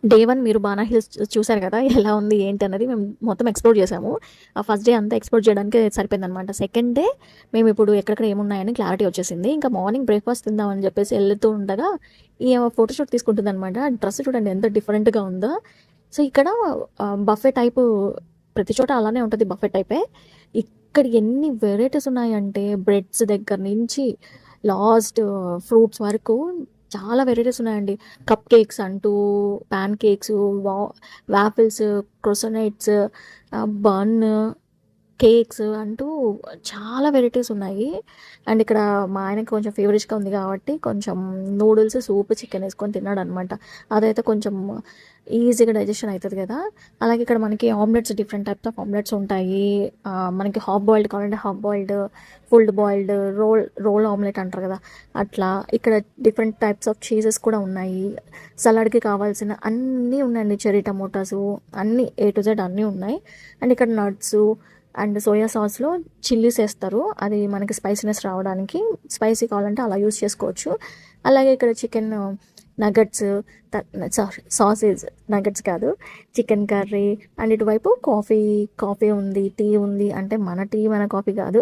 Day 1 మీరు బానా hills చూసారు కదా! ఎలా ఉంది ఏంటి అన్నది మేము మొత్తం ఎక్స్‌ప్లోర్ చేసాము. ఆ ఫస్ట్ డే అంతా ఎక్స్‌ప్లోర్ చేయడానికే సరిపోయిందనమాట. సెకండ్ డే మేమిప్పుడు ఎక్కడెక్కడ ఏమున్నాయని క్లారిటీ వచ్చేసింది. ఇంకా మార్నింగ్ బ్రేక్‌ఫాస్ట్ తిందామని చెప్పేసి ఎళ్తూ ఉండగా ఈమె ఫోటోషూట్ తీసుకుంటుందనమాట. డ్రెస్ చూడండి ఎంత డిఫరెంట్‌గా ఉందో. సో, ఇక్కడ బఫే టైపు ప్రతి చోట అలానే ఉంటది, బఫే టైపే. ఇక్కడ ఎన్ని వెరైటీస్ ఉన్నాయంటే బ్రెడ్స్ దగ్గర నుంచి లాస్ట్ ఫ్రూట్స్ వరకు చాలా వెరైటీస్ ఉన్నాయండి. కప్ కేక్స్ అంటూ, పాన్ కేక్స్, వా వాఫిల్స్, క్రోసనైట్స్, బన్, కేక్స్ అంటూ చాలా వెరైటీస్ ఉన్నాయి. అండ్ ఇక్కడ మా ఆయనకి కొంచెం ఫేవరెట్‌గా ఉంది కాబట్టి కొంచెం నూడిల్స్, సూప్, చికెన్ ఏసుకొని తిన్నాడనమాట. అదైతే కొంచెం ఈజీగా డైజెషన్ అయితది కదా! అలాగే ఇక్కడ మనకి omelettes, different types of omelettes ఉంటాయి. మనకి హాఫ్ బాయిల్డ్ కావాలంటే half boiled, full boiled, roll omelette అంటారు కదా! అట్లా. ఇక్కడ డిఫరెంట్ టైప్స్ ఆఫ్ చీజెస్ కూడా ఉన్నాయి. సలాడ్‌కి కావాల్సిన అన్నీ ఉన్నాయండి. చెర్రీ టమోటాసు అన్నీ ఏ టు జెడ్ అన్నీ ఉన్నాయి. అండ్ ఇక్కడ నట్సు అండ్ సోయా సాస్‌లో చిల్లీస్ ఏస్తారు. అది మనకి స్పైసీనెస్ రావడానికి. స్పైసీ కావాలంటే అలా యూజ్ చేసుకోవచ్చు. అలాగే ఇక్కడ చికెన్ నగట్స్, సాసేజ్ నగట్స్ కాదు, చికెన్ కర్రీ. అండ్ ఇటువైపు కాఫీ ఉంది, టీ ఉంది. అంటే మన టీ, మన కాఫీ కాదు.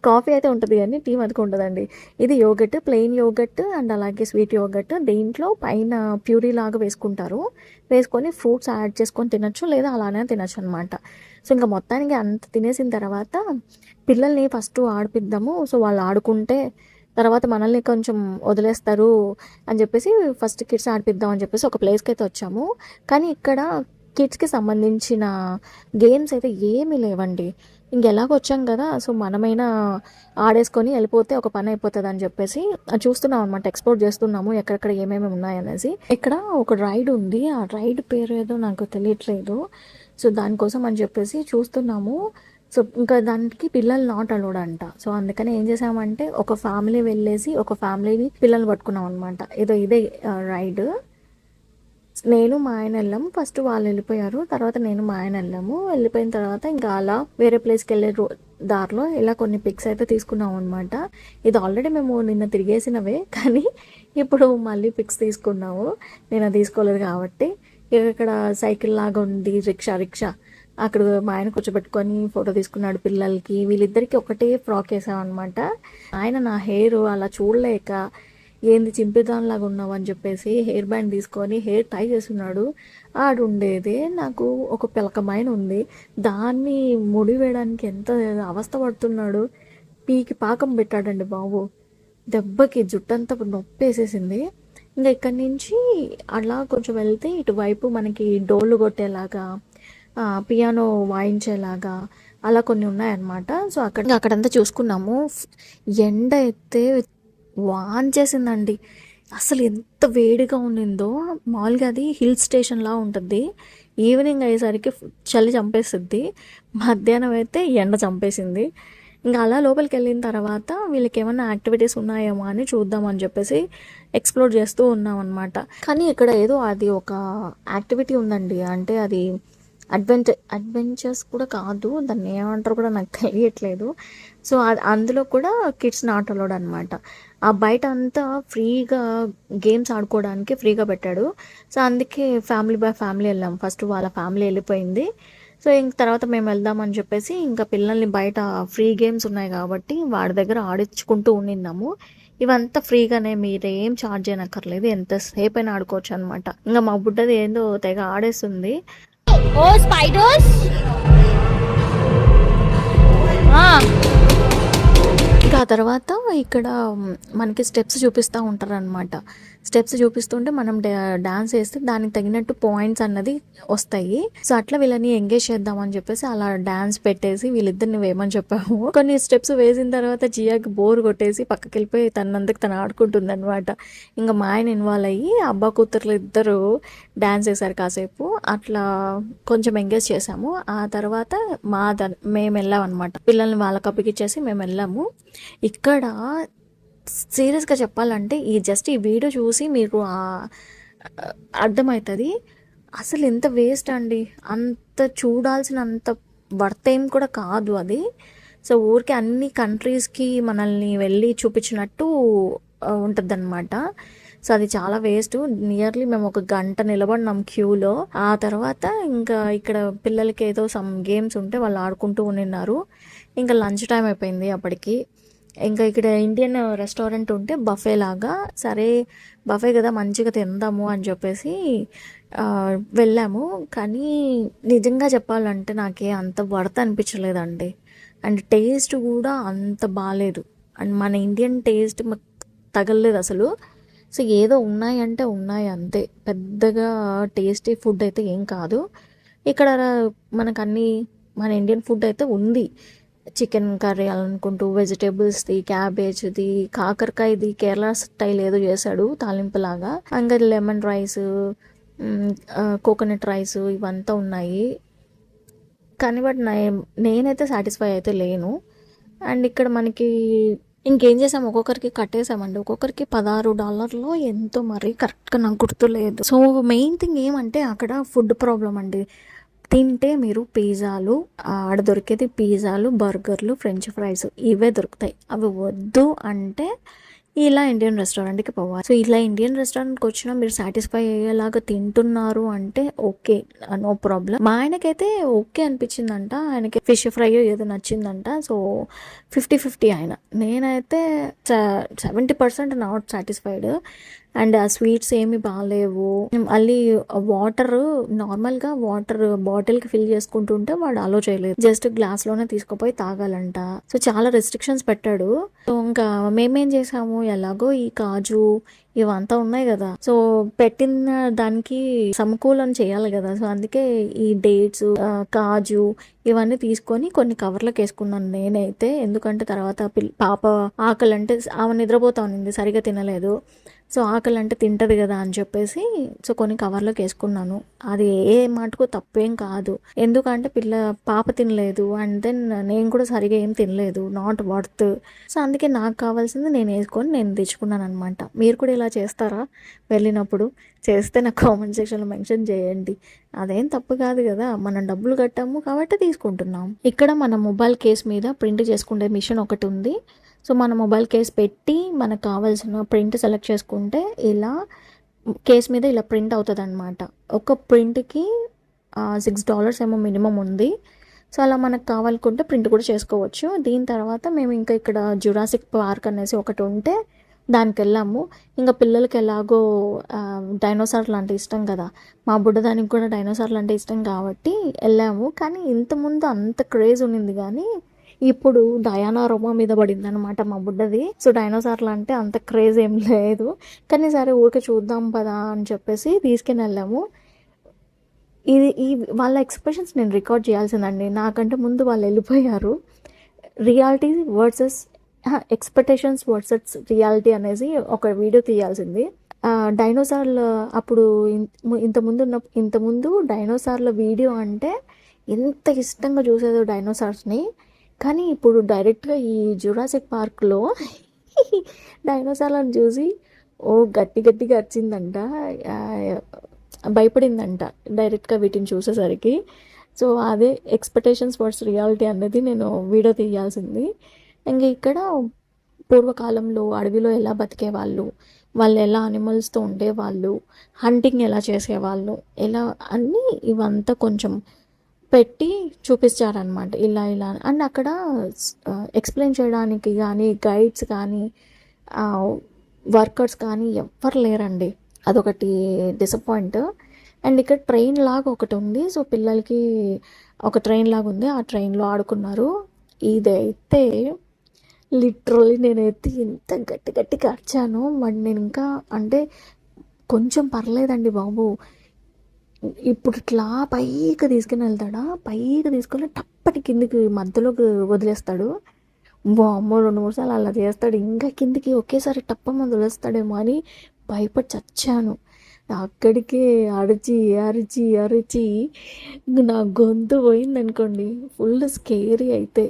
కాఫీ అయితే ఉంటది గానీ టీ మటుకు ఉండదండి. ఇది యోగర్ట్, ప్లెయిన్ యోగర్ట్ అండ్ అలాగే స్వీట్ యోగర్ట్. దీంట్లో పైన ప్యూరీ లాగా వేసుకుంటారు. వేసుకొని ఫ్రూట్స్ యాడ్ చేసుకొని తినొచ్చు, లేదా అలానే తినొచ్చనమాట. సో, ఇంక మొత్తానికి అంత తినేసిన తర్వాత పిల్లల్ని ఫస్ట్ ఆడిపిద్దాము. సో, వాళ్ళు ఆడుకుంటే తర్వాత మనల్ని కొంచెం వదిలేస్తారు అని చెప్పేసి ఫస్ట్ కిడ్స్ ఆడిపిద్దాం అని చెప్పేసి ఒక ప్లేస్‌కైతే వచ్చాము. కానీ ఇక్కడ కిడ్స్‌కి సంబంధించిన గేమ్స్ అయితే ఏమీ లేవండి. ఇంకెలాగో వచ్చాం కదా! సో, మనమైనా ఆడేసుకొని ఎళ్ళిపోతే ఒక పని అయిపోతదని చెప్పేసి చూస్తున్నాం అనమాట. ఎక్స్‌ప్లోర్ చేస్తున్నాము ఎక్కడెక్కడ ఏమేమి ఉన్నాయనేసి. ఇక్కడ ఒక రైడ్ ఉంది. ఆ రైడ్ పేరేదో నాకు తెలియట్లేదు. సో, దానికోసం అని చెప్పేసి చూస్తున్నాము. సో, ఇంకా దానికి పిల్లలు నాట్ అలౌడ్ అంట. సో, అందుకని ఏం చేసామంటే ఒక ఫ్యామిలీ వెళ్ళేసి ఒక ఫ్యామిలీని పిల్లల్ని పట్టుకున్నాం అనమాట. ఇదే రైడ్. నేను మా ఆయన వెళ్ళాము. ఫస్ట్ వాళ్ళు వెళ్ళిపోయారు. తర్వాత నేను మా ఆయన వెళ్ళాము. వెళ్ళిపోయిన తర్వాత ఇంకా అలా వేరే ప్లేస్‌కెళ్ళే దారిలో ఇలా కొన్ని పిక్స్ అయితే తీసుకున్నాం అనమాట. ఇది ఆల్రెడీ మేము నిన్న తిరిగేసినవే. కానీ ఇప్పుడు మళ్ళీ పిక్స్ తీసుకున్నాము. నేను అది తీసుకోలేదు కాబట్టి. ఇక్కడ సైకిల్ లాగా ఉంది, రిక్షా. అక్కడ మా ఆయన కూర్చోబెట్టుకొని ఫోటో తీసుకున్నాడు పిల్లలకి. వీళ్ళిద్దరికి ఒకటే ఫ్రాక్ వేసామన్నమాట. ఆయన నా హెయిర్ అలా చూడలేక ఏంది చింపిదానిలాగా ఉన్నావు అని చెప్పేసి హెయిర్ బ్యాండ్ తీసుకొని హెయిర్ టై చేస్తున్నాడు. ఆడుండేదే నాకు ఒక పిలకమైన ఉంది. దాన్ని ముడి వేయడానికి ఎంత అవస్థ పడుతున్నాడు. పీకి పాకం పెట్టాడండి బాబు. దెబ్బకి జుట్టంతా నొప్పేసేసింది. ఇంకా ఇక్కడి నుంచి అలా కొంచెం వెళ్తే ఇటువైపు మనకి డోళ్ళు కొట్టేలాగా, పియానో వాయించేలాగా అలా కొన్ని ఉన్నాయన్నమాట. సో, అక్కడంతా చూసుకున్నాము. ఎండ అయితే వాంచేసిందండి. అసలు ఎంత వేడిగా ఉన్నిందో. మామూలుగా అది హిల్ స్టేషన్‌లా ఉంటది. ఈవినింగ్ అయ్యేసరికి చలి చంపేసిద్ది. మధ్యాహ్నం అయితే ఎండ చంపేసింది. ఇంకా అలా లోపలికెళ్ళిన తర్వాత వీళ్ళకేమన్నా యాక్టివిటీస్ ఉన్నాయేమో అని చూద్దామని చెప్పేసి ఎక్స్‌ప్లోర్ చేస్తూ ఉన్నామన్నమాట. కానీ ఇక్కడ ఏదో అది ఒక యాక్టివిటీ ఉందండి. అంటే అది అడ్వెంచర్స్ కూడా కాదు. దాన్ని ఏమంటారో కూడా నాకు తెలియట్లేదు. సో, అందులో కూడా కిడ్స్ నాట్ అలౌడ్ అనమాట. ఆ బయట అంతా ఫ్రీగా గేమ్స్ ఆడుకోవడానికి ఫ్రీగా పెట్టాడు. సో, అందుకే ఫ్యామిలీ బై ఫ్యామిలీ వెళ్ళాం. ఫస్ట్ వాళ్ళ ఫ్యామిలీ వెళ్ళిపోయింది. సో, ఇంక తర్వాత మేము వెళ్దామని చెప్పేసి ఇంకా పిల్లల్ని బయట ఫ్రీ గేమ్స్ ఉన్నాయి కాబట్టి వాడి దగ్గర ఆడించుకుంటూ ఉండిన్నాము. ఇవంతా ఫ్రీగానే, మీరేం ఛార్జ్ చేయనక్కర్లేదు. ఎంతసేపైనా ఆడుకోవచ్చు అనమాట. ఇంకా మా బుడ్డది ఏందో తెగ ఆడేస్తుంది. ఓ స్పైడర్స్. ఇంకా ఆ తర్వాత ఇక్కడ మనకి స్టెప్స్ చూపిస్తూ ఉంటారనమాట. స్టెప్స్ చూపిస్తుంటే మనం డాన్స్ వేస్తే దానికి తగినట్టు పాయింట్స్ అన్నది వస్తాయి. సో, అట్లా వీళ్ళని ఎంగేజ్ చేద్దామని చెప్పేసి అలా డాన్స్ పెట్టేసి వీళ్ళిద్దరిని వేయమని చెప్పాము. కొన్ని స్టెప్స్ వేసిన తర్వాత జియాకి బోర్ కొట్టేసి పక్కకి వెళ్ళిపోయి తనందుకు తను ఆడుకుంటుంది అనమాట. ఇంకా మా ఆయన ఇన్వాల్వ్ అయ్యి అబ్బా కూతుర్లు ఇద్దరు డాన్స్ వేశారు కాసేపు. అట్లా కొంచెం ఎంగేజ్ చేసాము. ఆ తర్వాత మేము వెళ్ళాం అనమాట. పిల్లల్ని వాళ్ళ కప్పికిచ్చేసి మేము వెళ్ళాము. ఇక్కడ సీరియస్గా చెప్పాలంటే ఈ వీడియో చూసి మీకు అర్థమవుతుంది అసలు ఎంత వేస్ట్ అండి. అంత చూడాల్సినంత వర్త్ ఏం కూడా కాదు అది. సో, ఊరికే అన్ని కంట్రీస్కి మనల్ని వెళ్ళి చూపించినట్టు ఉంటుందన్నమాట. సో అది చాలా వేస్ట్. నియర్లీ మేము ఒక గంట నిలబడినాం క్యూలో. ఆ తర్వాత ఇంకా ఇక్కడ పిల్లలకి ఏదో సమ్ గేమ్స్ ఉంటే వాళ్ళు ఆడుకుంటూ ఉన్నారు. ఇంకా లంచ్ టైం అయిపోయింది అప్పటికి. ఇంకా ఇక్కడ ఇండియన్ రెస్టారెంట్ ఉంటే బఫే లాగా, సరే బఫే కదా మంచిగా తిందాము అని చెప్పేసి వెళ్ళాము. కానీ నిజంగా చెప్పాలంటే నాకే అంత వర్త్ అనిపించలేదండి. అండ్ టేస్ట్ కూడా అంత బాగాలేదు. అండ్ మన ఇండియన్ టేస్ట్ తగలలేదు అసలు. సో ఏదో ఉన్నాయంటే ఉన్నాయి అంతే, పెద్దగా టేస్టీ ఫుడ్ అయితే ఏం కాదు. ఇక్కడ మనకు అన్నీ మన ఇండియన్ ఫుడ్ అయితే ఉంది. చికెన్ కర్రీ అనుకుంటూ, వెజిటేబుల్స్ది, క్యాబేజ్ది, కాకరకాయది కేరళ స్టైల్ ఏదో చేశాడు తాలింపులాగా. ఇంకా లెమన్ రైస్, కోకోనట్ రైస్ ఇవంతా ఉన్నాయి. కానీ బట్ నేనైతే సాటిస్ఫై అయితే లేను. అండ్ ఇక్కడ మనకి ఇంకేం చేసాం, ఒక్కొక్కరికి కట్టేసామండి. ఒక్కొక్కరికి $16 ఎంతో, మరి కరెక్ట్గా నాకు గుర్తులేదు. సో మెయిన్ థింగ్ ఏమంటే అక్కడ ఫుడ్ ప్రాబ్లం అండి. తింటే మీరు పిజ్జాలు, ఆడ దొరికేది పిజ్జాలు, బర్గర్లు, ఫ్రెంచ్ ఫ్రైస్ ఇవే దొరుకుతాయి. అవి వద్దు అంటే ఇలా ఇండియన్ రెస్టారెంట్కి పోవాలి. సో ఇలా ఇండియన్ రెస్టారెంట్కి వచ్చినా మీరు సాటిస్ఫై అయ్యేలాగా తింటున్నారు అంటే ఓకే, నో ప్రాబ్లం. మా ఆయనకైతే ఓకే అనిపించిందంట. ఆయనకి ఫిష్ ఫ్రై ఏదో నచ్చిందంట. సో 50-50 ఆయన. నేనైతే 70% నాట్ సాటిస్ఫైడ్. అండ్ ఆ స్వీట్స్ ఏమి బాగాలేవు. మళ్ళీ వాటర్, నార్మల్గా వాటర్ బాటిల్కి ఫిల్ చేసుకుంటుంటే వాడు అలో చేయలేదు. జస్ట్ గ్లాస్లోనే తీసుకుపోయి తాగాలంట. సో చాలా రెస్ట్రిక్షన్స్ పెట్టాడు. సో ఇంకా మేమేం చేసాము, ఎలాగో ఈ కాజు ఇవంతా ఉన్నాయి కదా, సో పెట్టిన దానికి సమకూలం చేయాలి కదా. సో అందుకే ఈ డేట్స్, కాజు ఇవన్నీ తీసుకొని కొన్ని కవర్లకు వేసుకున్నాను నేనైతే. ఎందుకంటే తర్వాత పాప ఆకలి అంటే ఆమె నిద్రపోతా ఉంది, సరిగా తినలేదు. సో ఆకలి అంటే తింటది కదా అని చెప్పేసి సో కొన్ని కవర్లోకి వేసుకున్నాను. అది ఏ మాటకు తప్పేం కాదు, ఎందుకంటే పాప తినలేదు అండ్ దెన్ నేను కూడా సరిగా ఏం తినలేదు, నాట్ వర్త్. సో అందుకే నాకు కావాల్సింది నేను వేసుకొని నేను తెచ్చుకున్నాను అనమాట. మీరు కూడా ఇలా చేస్తారా వెళ్ళినప్పుడు? చేస్తే నాకు కామెంట్ సెక్షన్లో మెన్షన్ చేయండి. అదేం తప్పు కాదు కదా, మనం డబ్బులు కట్టాము కాబట్టి తీసుకుంటున్నాం. ఇక్కడ మన మొబైల్ కేస్ మీద ప్రింట్ చేసుకునే మిషన్ ఒకటి ఉంది. సో మన మొబైల్ కేస్ పెట్టి మనకు కావాల్సిన ప్రింట్ సెలెక్ట్ చేసుకుంటే ఇలా కేస్ మీద ఇలా ప్రింట్ అవుతుంది అనమాట. ఒక ప్రింట్కి $6 ఏమో మినిమం ఉంది. సో అలా మనకు కావాలనుకుంటే ప్రింట్ కూడా చేసుకోవచ్చు. దీని తర్వాత మేము ఇంకా ఇక్కడ జురాసిక్ పార్క్ అనేసి ఒకటి ఉంటే దానికి వెళ్ళాము. ఇంకా పిల్లలకి ఎలాగో డైనోసార్లు అంటే ఇష్టం కదా, మా బుడ్డదానికి కూడా డైనోసార్లు అంటే ఇష్టం కాబట్టి వెళ్ళాము. కానీ ఇంతకుముందు అంత క్రేజ్ ఉన్నింది, కానీ ఇప్పుడు డయానా రోమా మీద పడింది అనమాట మా బుడ్డది. సో డైనోసార్లు అంటే అంత క్రేజ్ ఏం లేదు, కానీ సరే ఊరికే చూద్దాం పదా అని చెప్పేసి తీసుకుని వెళ్ళాము. ఈ వాళ్ళ ఎక్స్ప్రెషన్స్ నేను రికార్డ్ చేయాల్సిందండి, నాకంటే ముందు వాళ్ళు వెళ్ళిపోయారు. Reality versus expectations versus reality అనేసి ఒక వీడియో తీయాల్సింది. డైనోసార్లు అప్పుడు ఇంతకుముందు డైనోసార్ల వీడియో అంటే ఎంత ఇష్టంగా చూసేదో డైనోసార్స్ని. కానీ ఇప్పుడు డైరెక్ట్గా ఈ జురాసిక్ పార్క్లో డైనోసార్లను చూసి గట్టిగా అరిచిందంట, భయపడిందంట డైరెక్ట్గా వీటిని చూసేసరికి. సో అదే ఎక్స్పెక్టేషన్స్ వర్సెస్ రియాలిటీ అనేది నేను వీడియో తీయాల్సింది. ఇంకా ఇక్కడ పూర్వకాలంలో అడవిలో ఎలా బతికేవాళ్ళు, వాళ్ళు ఎలా అనిమల్స్తో ఉండేవాళ్ళు, హంటింగ్ ఎలా చేసేవాళ్ళు, ఎలా అన్నీ ఇవంతా కొంచెం పెట్టి చూపించారనమాట. ఇలా అండ్ అక్కడ ఎక్స్ప్లెయిన్ చేయడానికి కానీ గైడ్స్ కానీ వర్కర్స్ కానీ ఎవ్వరు లేరండి, అదొకటి డిసప్పాయింట్. అండ్ ఇక్కడ ట్రైన్ లాగా ఒకటి ఉంది. సో పిల్లలకి ఒక ట్రైన్ లాగా ఉంది, ఆ ట్రైన్లో ఆడుకున్నారు. ఇదైతే లిటరల్లీ నేనైతే ఎంత గట్టిగా అరిచాను. మరి నేను ఇంకా అంటే కొంచెం పర్లేదండి బాబు, ఇప్పుడు ఇట్లా పైకి తీసుకుని వెళ్తాడా, పైకి తీసుకొని టప్పటి కిందికి మధ్యలోకి వదిలేస్తాడు. అమ్మో 2-3 సార్లు అలా చేస్తాడు. ఇంకా కిందికి ఒకేసారి టప్ప వదిలేస్తాడేమో అని భయపడి చచ్చాను. అక్కడికే అరిచి నా గొంతు పోయింది అనుకోండి. Full scary. అయితే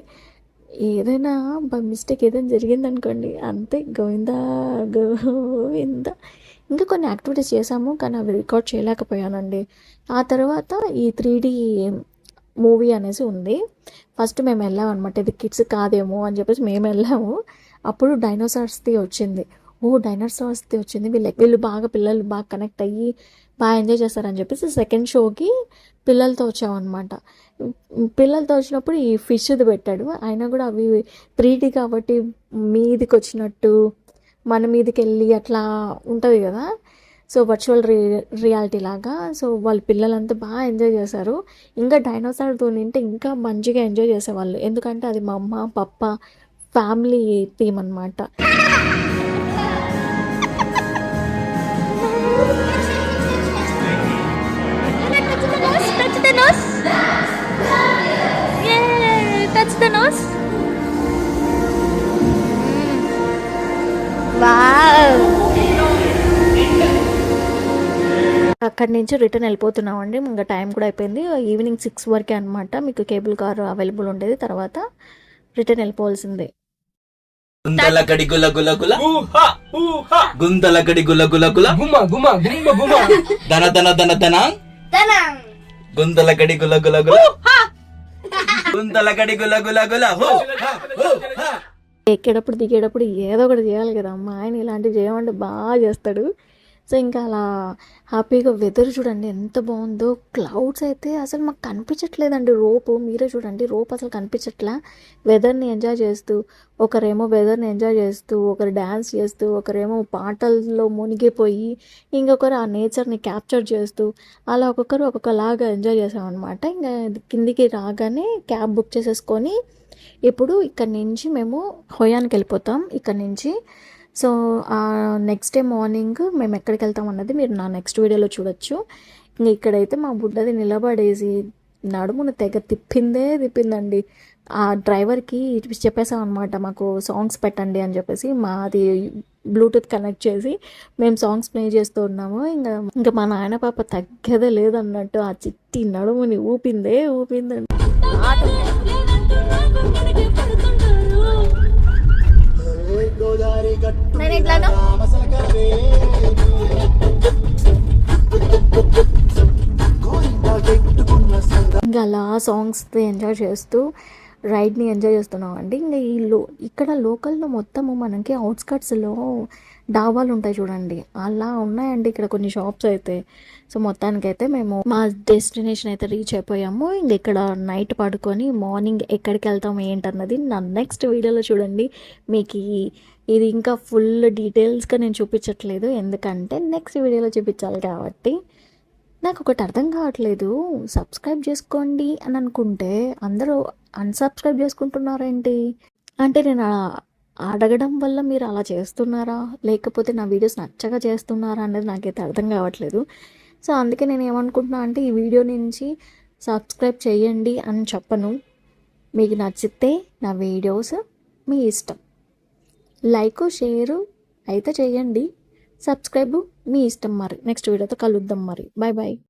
ఏదైనా బై మిస్టేక్ ఏదైనా జరిగిందనుకోండి అంతే, గోవిందా. ఇంకా కొన్ని యాక్టివిటీస్ చేసాము కానీ అవి రికార్డ్ చేయలేకపోయానండి. ఆ తర్వాత ఈ 3D మూవీ అనేసి ఉంది. ఫస్ట్ మేము వెళ్ళాము అనమాట, ఇది కిడ్స్ కాదేమో అని చెప్పేసి మేము వెళ్ళాము. అప్పుడు డైనోసార్స్ది వచ్చింది. ఓ డైనోసార్స్ది వచ్చింది, వీళ్ళు బాగా పిల్లలు బాగా కనెక్ట్ అయ్యి బాగా ఎంజాయ్ చేస్తారని చెప్పేసి సెకండ్ షోకి పిల్లలతో వచ్చామన్నమాట. పిల్లలతో వచ్చినప్పుడు ఈ ఫిష్ది పెట్టాడు. అయినా కూడా అవి 3D కాబట్టి మీదికి వచ్చినట్టు మన మీదకి వెళ్ళి అట్లా ఉంటుంది కదా, సో వర్చువల్ రియాలిటీ లాగా. సో వాళ్ళ పిల్లలంతా బాగా ఎంజాయ్ చేశారు. ఇంకా డైనోసార్తో నింటే ఇంకా మంచిగా ఎంజాయ్ చేసేవాళ్ళు, ఎందుకంటే అది మా అమ్మ పప్ప ఫ్యామిలీ థీమ్ అనమాట. Touch the nose. Yeah, touch the nose. Wow. అక్కడి నుంచి రిటర్న్ వెళ్ళిపోతున్నామండి. ఇంకా టైం కూడా అయిపోయింది. ఈవినింగ్ 6 వరకే అనమాట మీకు కేబుల్ కార్ అవైలబుల్ ఉండేది. తర్వాత రిటర్న్ వెళ్ళిపోవాల్సిందే. గుంతలకడి గుల గుల గుల గుంతలకడి గుల గుల గుల గుమ గుమ గుమ గుమ ధన ధన ధన ధన గుంతలకడి గుల గుల గుల గుంతలకడి గుల గుల గుల ఎక్కేటప్పుడు దిగేటప్పుడు ఏదో ఒకటి చేయాలి కదా, అమ్మ ఆయన ఇలాంటివి చేయమంటే బాగా చేస్తాడు. సో ఇంకా అలా హ్యాపీగా వెదర్ చూడండి ఎంత బాగుందో. క్లౌడ్స్ అయితే అసలు మాకు కనిపించట్లేదండి. మీరే చూడండి, రోప్ అసలు కనిపించట్లా. వెదర్ని ఎంజాయ్ చేస్తూ, ఒకరేమో వెదర్ని ఎంజాయ్ చేస్తూ, ఒకరు డ్యాన్స్ చేస్తూ, ఒకరేమో పాటల్లో మునిగిపోయి, ఇంకొకరు ఆ నేచర్ని క్యాప్చర్ చేస్తూ, అలా ఒక్కొక్కరు ఒక్కొక్కలాగా ఎంజాయ్ చేసామన్నమాట. ఇంకా కిందికి రాగానే క్యాబ్ బుక్ చేసేసుకొని ఇప్పుడు ఇక్కడ నుంచి మేము హోయానికి వెళ్ళిపోతాం ఇక్కడ నుంచి. సో నెక్స్ట్ డే మార్నింగ్ మేము ఎక్కడికి వెళ్తాం అన్నది మీరు నా నెక్స్ట్ వీడియోలో చూడొచ్చు. ఇంక ఇక్కడైతే మా బుడ్డది నిలబడేసి నడుమును తెగ తిప్పిందండి. ఆ డ్రైవర్కి చెప్పేసాం అనమాట, మాకు సాంగ్స్ పెట్టండి అని చెప్పేసి. మాది బ్లూటూత్ కనెక్ట్ చేసి మేము సాంగ్స్ ప్లే చేస్తూ ఉన్నాము. ఇంకా మా నాయన పాప తగ్గదే లేదన్నట్టు ఆ చిట్టి నడుముని ఊపిందండి. నేను ఎట్లానో ఇంకా అలా సాంగ్స్ ఎంజాయ్ చేస్తూ రైడ్ని ఎంజాయ్ చేస్తున్నాం అండి. ఇంకా ఇక్కడ లోకల్లో మొత్తము మనకి అవుట్స్కట్స్లో డాబాలు ఉంటాయి చూడండి, అలా ఉన్నాయండి ఇక్కడ కొన్ని షాప్స్ అయితే. సో మొత్తానికైతే మేము మా డెస్టినేషన్ అయితే రీచ్ అయిపోయాము. ఇంక ఇక్కడ నైట్ పడుకొని మార్నింగ్ ఎక్కడికి వెళ్తాము ఏంటన్నది నా నెక్స్ట్ వీడియోలో చూడండి. మీకు ఇది ఇంకా ఫుల్ డీటెయిల్స్గా నేను చూపించట్లేదు, ఎందుకంటే నెక్స్ట్ వీడియోలో చూపించాలి కాబట్టి. నాకు ఒకటి అర్థం కావట్లేదు, సబ్స్క్రైబ్ చేసుకోండి అని అనుకుంటే అందరూ అన్సబ్స్క్రైబ్ చేసుకుంటున్నారేంటి? అంటే నేను అడగడం వల్ల మీరు అలా చేస్తున్నారా, లేకపోతే నా వీడియోస్ నచ్చగా చేస్తున్నారా అనేది నాకైతే అర్థం కావట్లేదు. సో అందుకే నేను ఏమనుకుంటున్నా అంటే ఈ వీడియో నుంచి సబ్స్క్రైబ్ చేయండి అని చెప్పను. మీకు నచ్చితే నా వీడియోస్ మీ ఇష్టం, లైక్ షేరు అయితే చేయండి, సబ్స్క్రైబ్ మీ ఇష్టం. మరి నెక్స్ట్ వీడియోతో కలుద్దాం. మరి బాయ్ బాయ్.